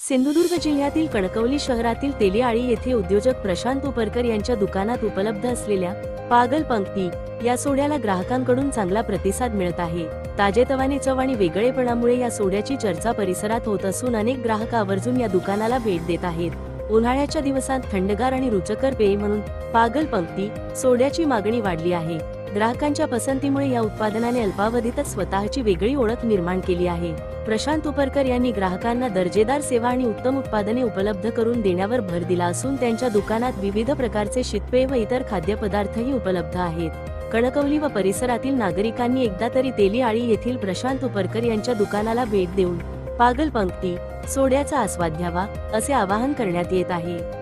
सिंधुदुर्ग जिल्ह्यातील कणकवली शहरातील तेलीआळी येथे उद्योजक प्रशांत उपरकर यांच्या दुकानात उपलब्ध असलेल्या पागल पंक्ती या सोड्याला ग्राहकांकडून चांगला प्रतिसाद मिळत आहे। ताजेतवाने चव आणि वेगळेपणामुळे या सोड्याची चर्चा परिसरात होत असून अनेक ग्राहक आवर्जून या दुकानाला भेट देत आहेत। उन्हाळ्याच्या दिवसात थंडगार आणि रुचकर पेय म्हणून पागल पंक्ती सोड्याची मागणी वाढली आहे। ग्राहकांच्या पसंतीमुळे या उत्पादनाने अल्पावधीतच स्वतःची वेगळी ओळख निर्माण केली आहे। प्रशांत उपरकर यांनी ग्राहकांना दर्जेदार सेवा आणि उत्तम उत्पादने उपलब्ध करून देण्यावर भर दिला असून त्यांच्या दुकानात विविध प्रकारचे शीतपेय व इतर खाद्यपदार्थही उपलब्ध आहेत। कणकवली व परिसरातील नागरिकांनी एकदा तरी तेलीआळी येथील प्रशांत उपरकर यांच्या दुकानाला भेट देऊन पागल पंक्ती सोड्याचा आस्वाद घ्यावा असे आवाहन करण्यात येत आहे।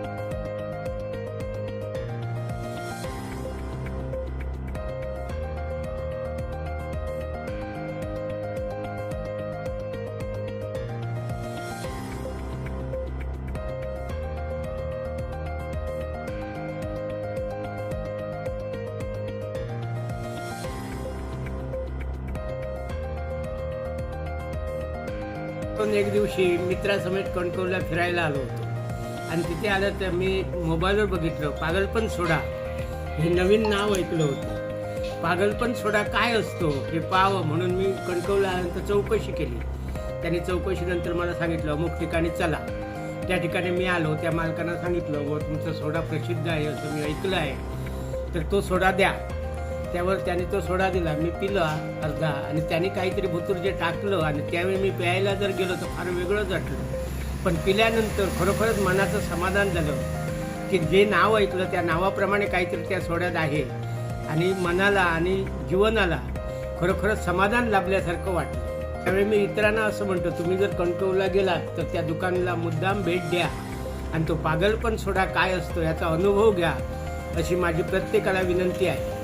पण एक दिवशी मित्रासमेत कणकवलीला फिरायला आलो होतो आणि तिथे आलं तर मी मोबाईलवर बघितलं पागलपण सोडा हे नवीन नाव ऐकलं होतं। पागलपण सोडा काय असतो हे पाहावं म्हणून मी कणकवलीला आल्यानंतर चौकशी केली। त्यांनी चौकशीनंतर मला सांगितलं अमुक ठिकाणी चला। त्या ठिकाणी मी आलो, त्या मालकांना सांगितलं व तुमचा सोडा प्रसिद्ध आहे असं मी ऐकलं आहे, तर तो सोडा द्या। त्यावर त्याने तो सोडा दिला, मी पिला अर्धा आणि त्याने काहीतरी भुतूर जे टाकलं आणि त्यावेळी मी प्यायला जर गेलो तर फार वेगळंच वाटलं। पण पिल्यानंतर खरोखरच मनाचं समाधान झालं की जे नाव ऐकलं त्या नावाप्रमाणे काहीतरी त्या सोड्यात आहे आणि मनाला आणि जीवनाला खरोखरच समाधान लाभल्यासारखं वाटलं। त्यावेळी मी इतरांना असं म्हणतो, तुम्ही जर कणकवलीला गेलात तर त्या दुकानाला मुद्दाम भेट द्या आणि तो पागलपण सोडा काय असतो याचा अनुभव घ्या अशी माझी प्रत्येकाला विनंती आहे।